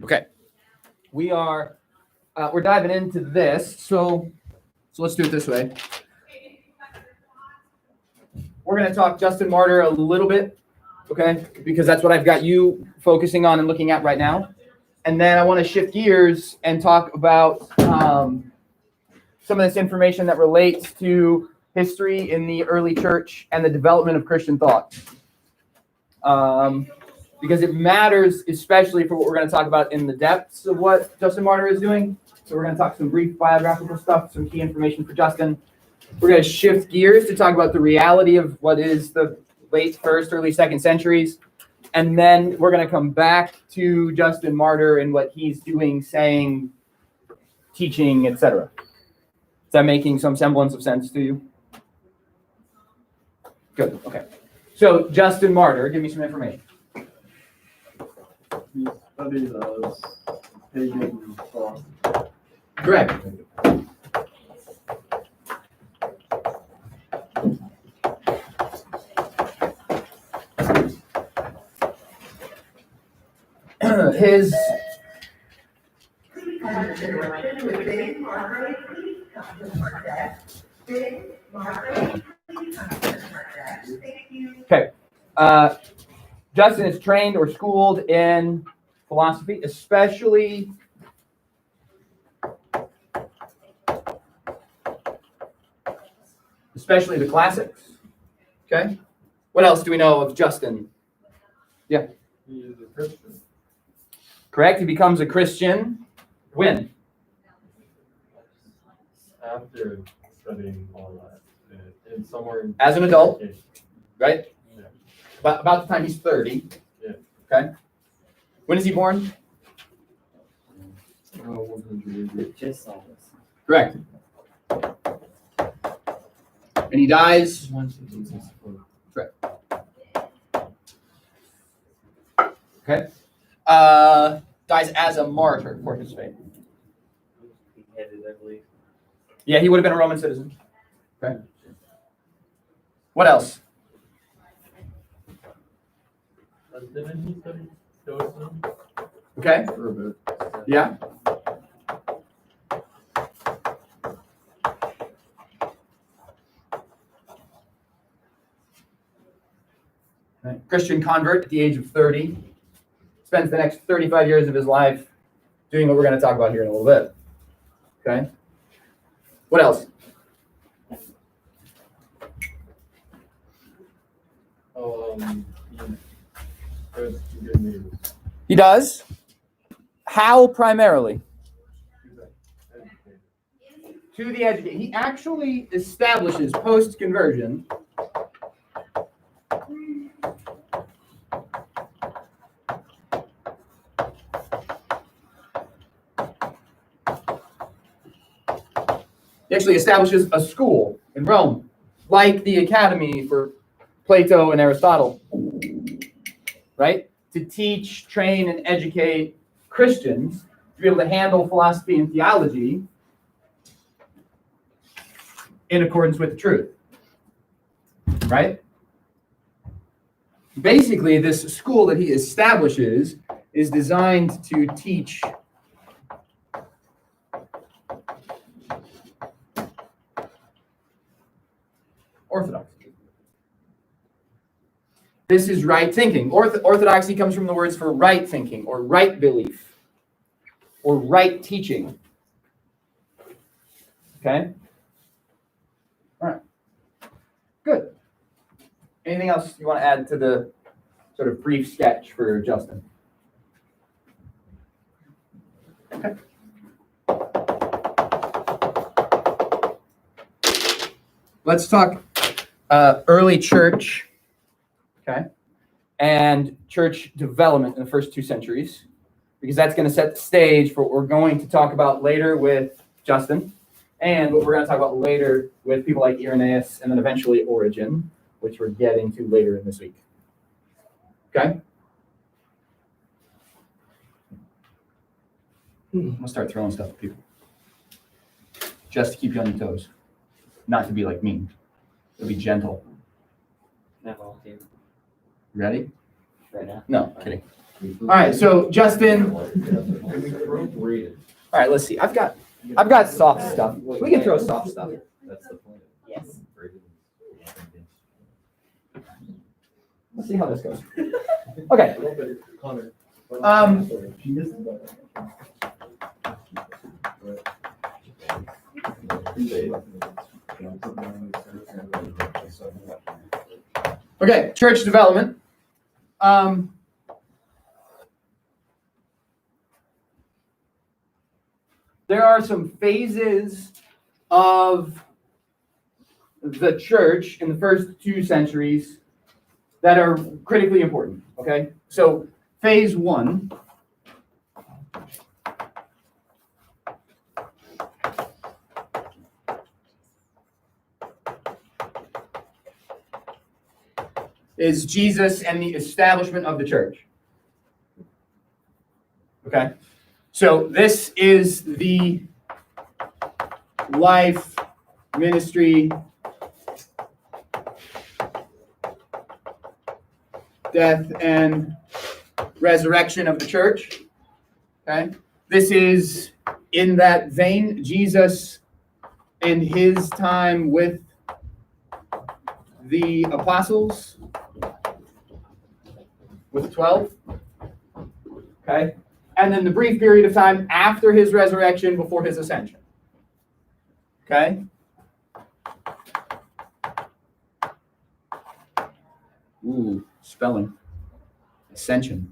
Okay, we're diving into this. So let's do it this way. We're going to talk Justin Martyr a little bit, okay? Because that's what I've got you focusing on and looking at right now. And then I want to shift gears and talk about some of this information that relates to history in the early church and the development of Christian thought. Because it matters, especially for what we're going to talk about in the depths of what Justin Martyr is doing. So we're going to talk some brief biographical stuff, some key information for Justin. We're going to shift gears to talk about the reality of what is the late first, early second centuries. And then we're going to come back to Justin Martyr and what he's doing, saying, teaching, etc. Is that making some semblance of sense to you? Good. Okay. So Justin Martyr, give me some information. He studied pagan thought. Correct. His okay. Justin is trained or schooled in philosophy, especially the classics. Okay. What else do we know of Justin? Yeah. He is a Christian. Correct. He becomes a Christian when? After studying all that, in somewhere in As an adult, education. right? Yeah. About the time he's 30. Yeah. Okay. When is he born? 100 Just saw this. Correct. And he dies. Correct. Okay. Dies as a martyr for his faith. Beheaded, I believe. Yeah, he would have been a Roman citizen. Okay. What else? Didn't he study Stoicism? Okay. For a bit. Yeah. Right. Christian convert at the age of 30. Spends the next 35 years of his life doing what we're going to talk about here in a little bit. Okay. What else? He good news. He does. How primarily? Educated. To the education. He actually establishes post-conversion he actually establishes a school in Rome, like the Academy for Plato and Aristotle, right? To teach, train, and educate Christians to be able to handle philosophy and theology in accordance with the truth, right? Basically, this school that he establishes is designed to teach orthodoxy. This is right thinking. Orthodoxy comes from the words for right thinking or right belief or right teaching. Okay? All right. Good. Anything else you want to add to the sort of brief sketch for Justin? Okay. Let's talk early church, okay, and church development in the first 2 centuries, because that's going to set the stage for what we're going to talk about later with Justin, and what we're going to talk about later with people like Irenaeus, and then eventually Origen, which we're getting to later in this week. Okay? I'll start throwing stuff at people. Just to keep you on your toes. Not to be like me. To be gentle. Not all here. Ready? Right now. No, kidding. All right, so Justin. All right, let's see. I've got soft stuff. We can throw soft stuff. Yes. Let's see how this goes. Okay. Okay, church development. There are some phases of the church in the first 2 centuries that are critically important, okay? So phase 1 is Jesus and the establishment of the church. Okay? So this is the life, ministry, death, and resurrection of the church. Okay? This is in that vein, Jesus and his time with the apostles, with the 12. Okay? And then the brief period of time after his resurrection, before his ascension. Okay? Ooh, spelling. Ascension.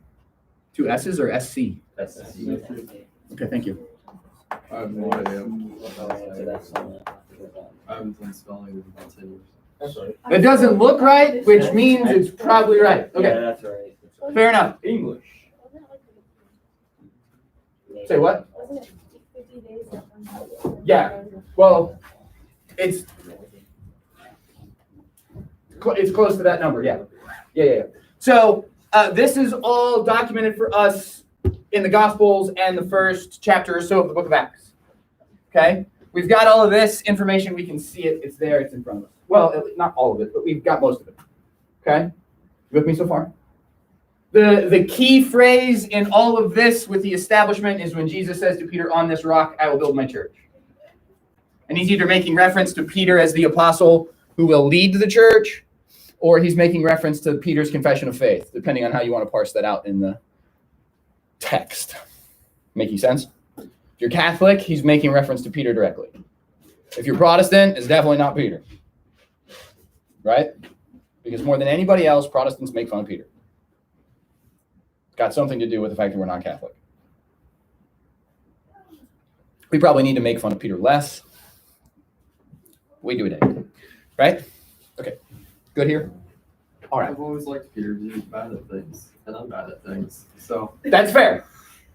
2 S's or SC? Okay, thank you. I have no idea. I haven't done spelling in about 10 years. That's right. It doesn't look right, which means it's probably right. Yeah, Okay, that's right. fair enough. English. Say what? Wasn't it 50 days? Yeah. Well, it's close to that number, yeah. Yeah. So this is all documented for us in the Gospels and the first chapter or so of the book of Acts. Okay? We've got all of this information. We can see it. It's there. It's in front of us. Well, not all of it, but we've got most of it. Okay? You with me so far? The key phrase in all of this with the establishment is when Jesus says to Peter, "On this rock I will build my church." And he's either making reference to Peter as the apostle who will lead the church, or he's making reference to Peter's confession of faith, depending on how you want to parse that out in the text. Making sense? If you're Catholic, he's making reference to Peter directly. If you're Protestant, it's definitely not Peter. Right? Because more than anybody else, Protestants make fun of Peter. It's got something to do with the fact that we're not Catholic. We probably need to make fun of Peter less. We do it anyway. Right? Okay. Good here? All right. I've always liked Peter to be bad at things, and I'm bad at things. So That's fair.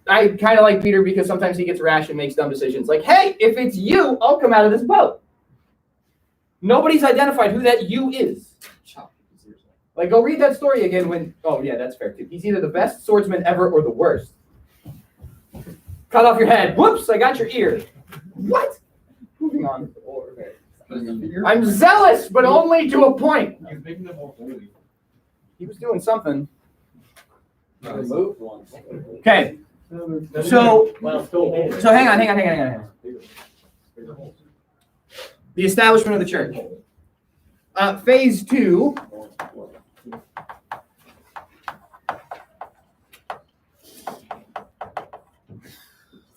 I kind of like Peter because sometimes he gets rash and makes dumb decisions. Like, hey, if it's you, I'll come out of this boat. Nobody's identified who that you is. Like, go read that story again when... Oh, yeah, that's fair, too. He's either the best swordsman ever or the worst. Cut off your head. Whoops, I got your ear. What? Moving on. I'm zealous, but only to a point. You're making them more holy. He was doing something. Removed once. Okay, so Well, still hang on. The establishment of the church. Phase 2.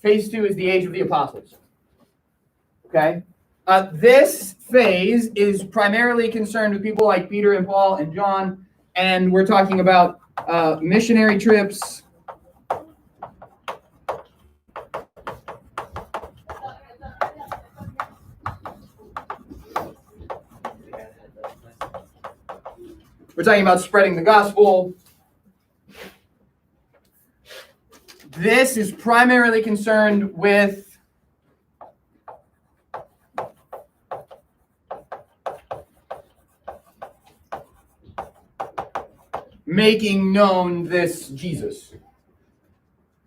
Phase 2 is the age of the apostles. Okay? This phase is primarily concerned with people like Peter and Paul and John, and we're talking about missionary trips. We're talking about spreading the gospel. This is primarily concerned with making known this Jesus.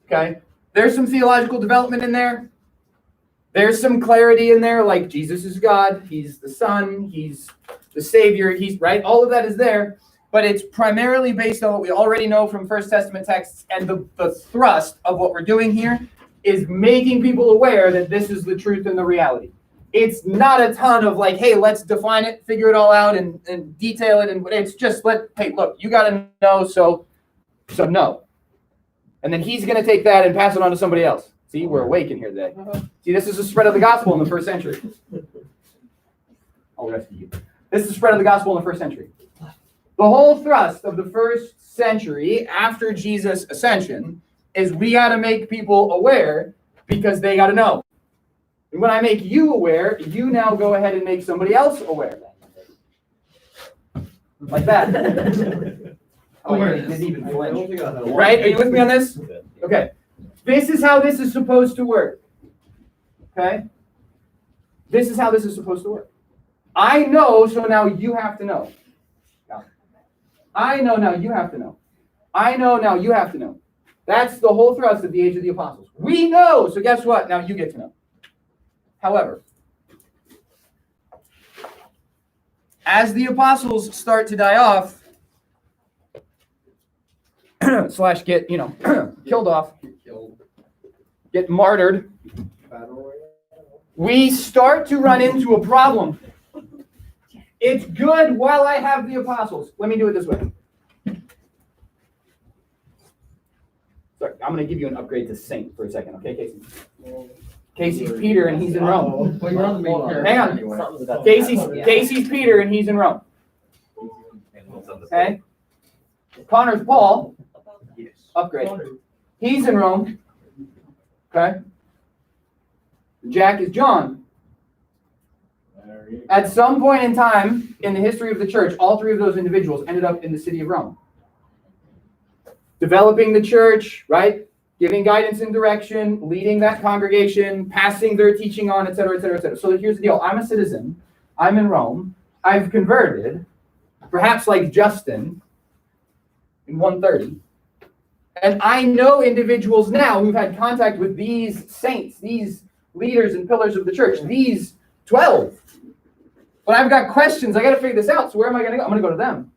Okay? There's some theological development in there. There's some clarity in there, like Jesus is God, he's the Son, he's the Savior, he's right. All of that is there. but it's primarily based on what we already know from First Testament texts, and the thrust of what we're doing here is making people aware that this is the truth and the reality. It's not a ton of like, hey, let's define it, figure it all out, and detail it, and it's just hey, look, you got to know, so no. And then he's going to take that and pass it on to somebody else. See, we're awake in here today. See, this is the spread of the gospel in the first century. I'll rescue you. This is the spread of the gospel in the first century. The whole thrust of the first century after Jesus' ascension is we got to make people aware because they got to know. And when I make you aware, you now go ahead and make somebody else aware. Like that. Oh, you didn't even flinch. Right? Are you with me on this? Okay. This is how this is supposed to work. Okay? This is how this is supposed to work. I know, so now you have to know. I know, now you have to know. I know, now you have to know. That's the whole thrust of the age of the apostles. We know, so guess what? Now you get to know. However, as the apostles start to die off, / get, killed off, get martyred, we start to run into a problem. It's good while I have the apostles. Let me do it this way. Sorry, I'm going to give you an upgrade to saint for a second, okay, Casey? Casey's Peter and he's in Rome. Hang on. Casey's Peter and he's in Rome. Okay? Connor's Paul. Upgrade. He's in Rome. Okay? Jack is John. At some point in time in the history of the church, all three of those individuals ended up in the city of Rome. Developing the church, right? Giving guidance and direction, leading that congregation, passing their teaching on, et cetera, et cetera, et cetera. So here's the deal. I'm a citizen. I'm in Rome. I've converted, perhaps like Justin in 130. And I know individuals now who've had contact with these saints, these leaders and pillars of the church, these 12. But I've got questions. I got to figure this out. So where am I going to go? I'm going to go to them.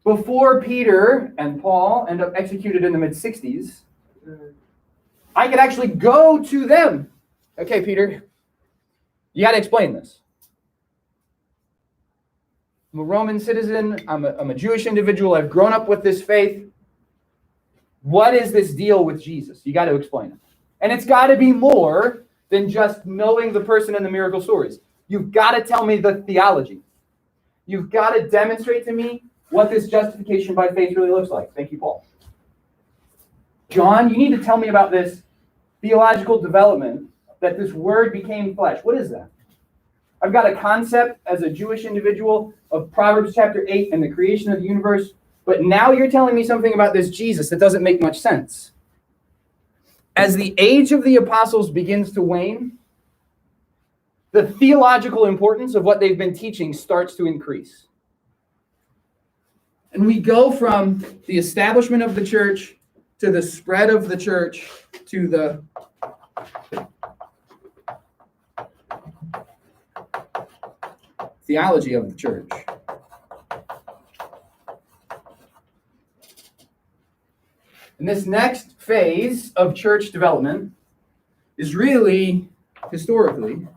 Before Peter and Paul end up executed in the mid-60s, I could actually go to them. Okay, Peter, you got to explain this. I'm a Roman citizen. I'm a Jewish individual. I've grown up with this faith. What is this deal with Jesus? You got to explain it. And it's got to be more than just knowing the person and the miracle stories. You've got to tell me the theology. You've got to demonstrate to me what this justification by faith really looks like. Thank you, Paul. John, you need to tell me about this theological development that this word became flesh. What is that? I've got a concept as a Jewish individual of Proverbs chapter 8 and the creation of the universe, but now you're telling me something about this Jesus that doesn't make much sense. As the age of the apostles begins to wane, the theological importance of what they've been teaching starts to increase. And we go from the establishment of the church to the spread of the church to the theology of the church. And this next phase of church development is really, historically,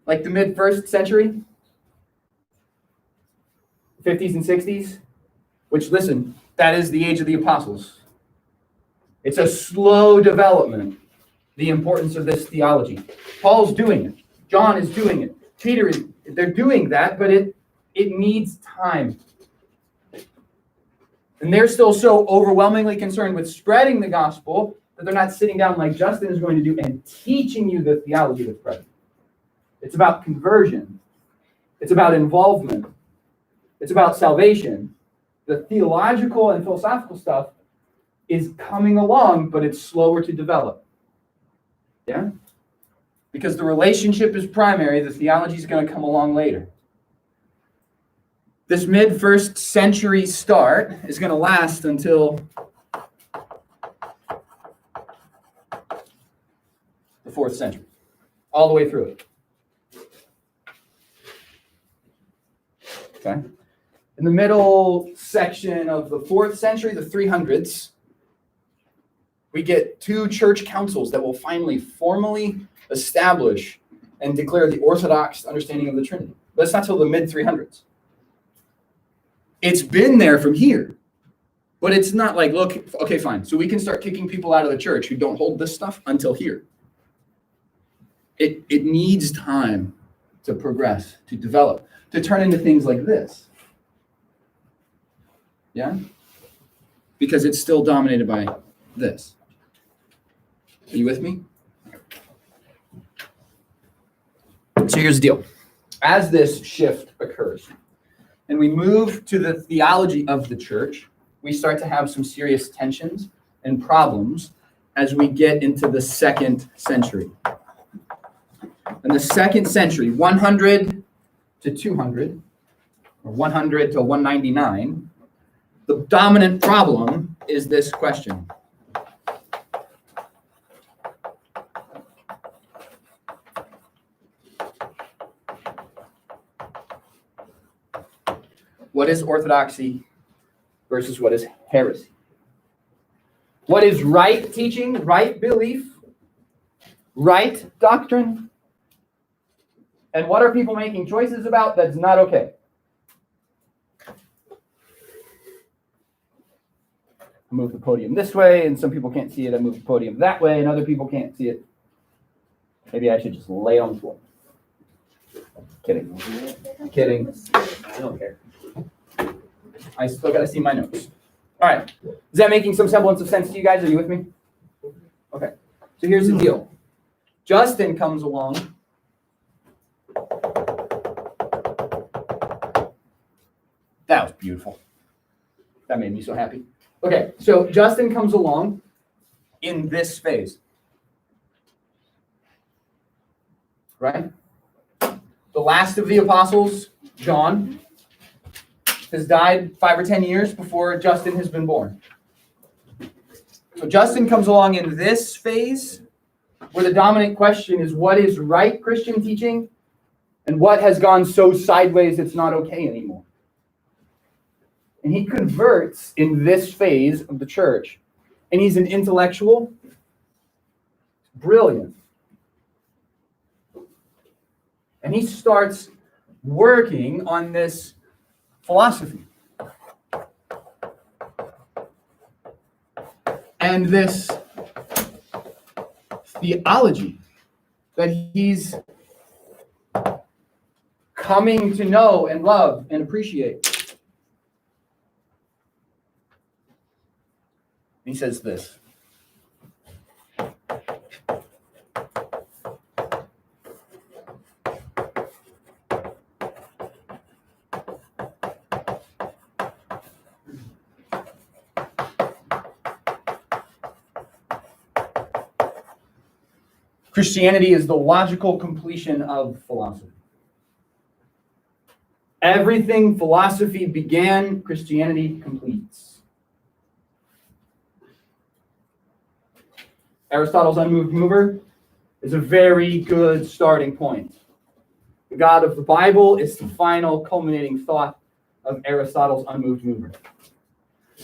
like the mid-1st century, 50s and 60s, which, listen, that is the age of the apostles. It's a slow development, the importance of this theology. Paul's doing it. John is doing it. Peter is, they're doing that, but it needs time. And they're still so overwhelmingly concerned with spreading the gospel that they're not sitting down like Justin is going to do and teaching you the theology that's present. It's about conversion. It's about involvement. It's about salvation. The theological and philosophical stuff is coming along, but it's slower to develop. Yeah? Because the relationship is primary, the theology is going to come along later. This mid-1st century start is going to last until the 4th century, all the way through it. Okay. In the middle section of the 4th century, the 300s, we get 2 church councils that will finally formally establish and declare the orthodox understanding of the Trinity. But it's not till the mid-300s. It's been there from here. But it's not like, look, okay, fine. So we can start kicking people out of the church who don't hold this stuff until here. It needs time to progress, to develop, to turn into things like this. Yeah? Because it's still dominated by this. Are you with me? So here's the deal. As this shift occurs, and we move to the theology of the church, we start to have some serious tensions and problems as we get into the 2nd century. In the 2nd century, 100 to 200, or 100 to 199, the dominant problem is this question. What is orthodoxy versus what is heresy? What is right teaching, right belief, right doctrine? And what are people making choices about that's not okay? I move the podium this way, and some people can't see it. I move the podium that way, and other people can't see it. Maybe I should just lay it on the floor. Kidding. Kidding. I don't care. I still got to see my notes. All right. Is that making some semblance of sense to you guys? Are you with me? Okay. So here's the deal. Justin comes along. That was beautiful. That made me so happy. Okay. So Justin comes along in this phase. Right? The last of the apostles, John, has died 5 or 10 years before Justin has been born. So Justin comes along in this phase where the dominant question is what is right Christian teaching and what has gone so sideways it's not okay anymore. And he converts in this phase of the church, and he's an intellectual, brilliant. And he starts working on this philosophy and this theology that he's coming to know and love and appreciate. He says this. Christianity is the logical completion of philosophy. Everything philosophy began, Christianity completes. Aristotle's unmoved mover is a very good starting point. The God of the Bible is the final culminating thought of Aristotle's unmoved mover.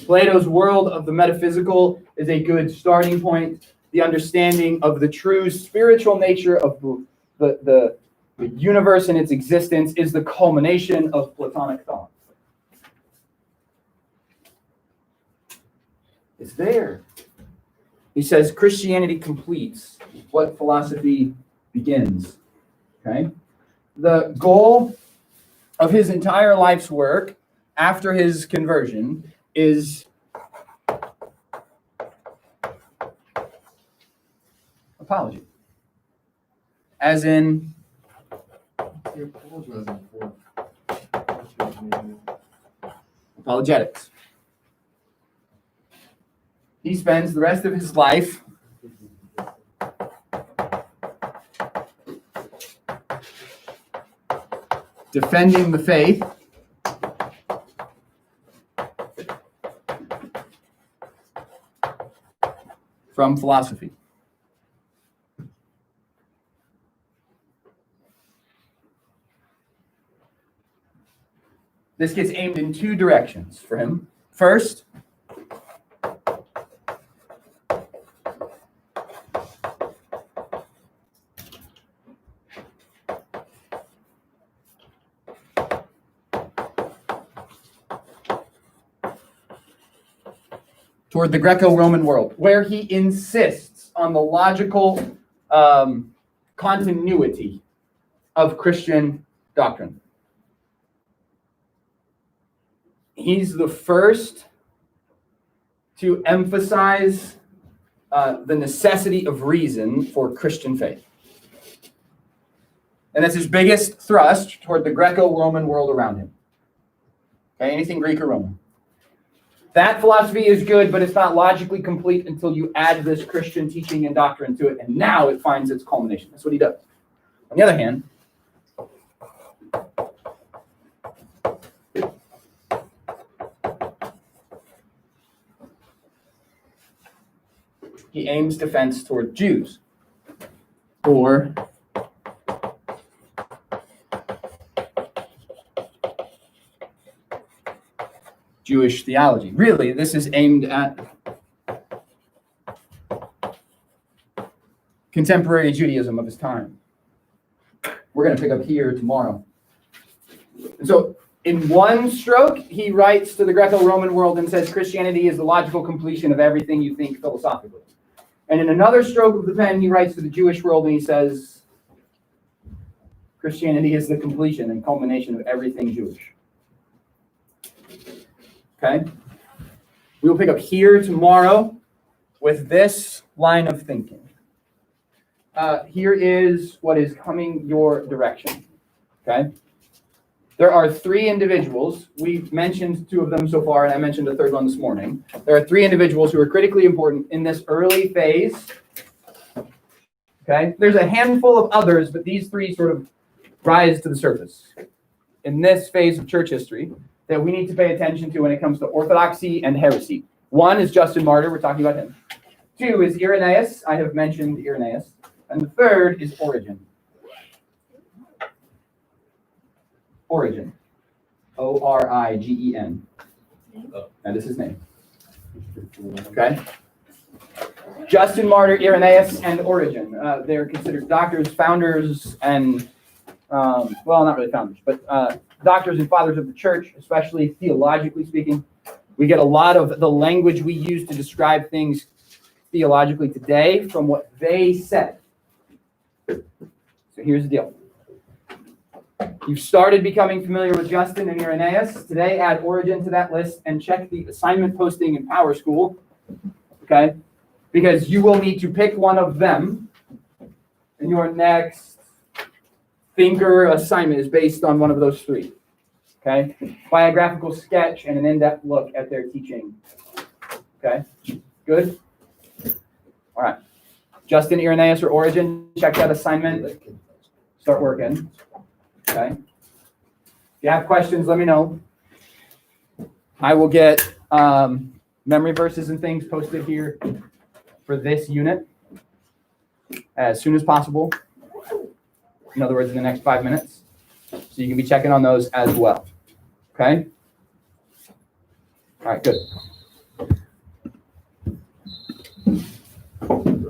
Plato's world of the metaphysical is a good starting point. The understanding of the true spiritual nature of the universe and its existence is the culmination of Platonic thought. It's there. He says Christianity completes what philosophy begins. Okay? The goal of his entire life's work after his conversion is apology. As in apologetics. He spends the rest of his life defending the faith from philosophy. This gets aimed in two directions for him. First, toward the Greco-Roman world, where he insists on the logical continuity of Christian doctrine. He's the first to emphasize the necessity of reason for Christian faith. And that's his biggest thrust toward the Greco-Roman world around him. Okay, anything Greek or Roman. That philosophy is good, but it's not logically complete until you add this Christian teaching and doctrine to it, and now it finds its culmination. That's what he does. On the other hand, he aims defense toward Jews, or Jewish theology. Really, this is aimed at contemporary Judaism of his time. We're going to pick up here tomorrow. And so, in one stroke, he writes to the Greco-Roman world and says Christianity is the logical completion of everything you think philosophically. And in another stroke of the pen, he writes to the Jewish world and he says Christianity is the completion and culmination of everything Jewish. Okay? We will pick up here tomorrow with this line of thinking. Here is what is coming your direction. Okay? There are three individuals. We've mentioned two of them so far, and I mentioned a third one this morning. There are three individuals who are critically important in this early phase. Okay? There's a handful of others, but these three sort of rise to the surface in this phase of church history that we need to pay attention to when it comes to orthodoxy and heresy. One is Justin Martyr. We're talking about him. Two is Irenaeus. I have mentioned Irenaeus. And the third is Origen. Origen. O-R-I-G-E-N. That is his name. Okay? Justin Martyr, Irenaeus, and Origen. They're considered doctors, founders, and, well, not really founders, but doctors and fathers of the church, especially theologically speaking. We get a lot of the language we use to describe things theologically today from what they said. So here's the deal. You've started becoming familiar with Justin and Irenaeus. Today, add Origen to that list and check the assignment posting in Power School, okay? Because you will need to pick one of them, and your next thinker assignment is based on one of those three, okay? Biographical sketch and an in-depth look at their teaching, okay? Good? All right. Justin, Irenaeus, or Origen, check that assignment. Start working. Okay. If you have questions, let me know. I will get memory verses and things posted here for this unit as soon as possible. In other words, in the next 5 minutes. So you can be checking on those as well. Okay? All right, good.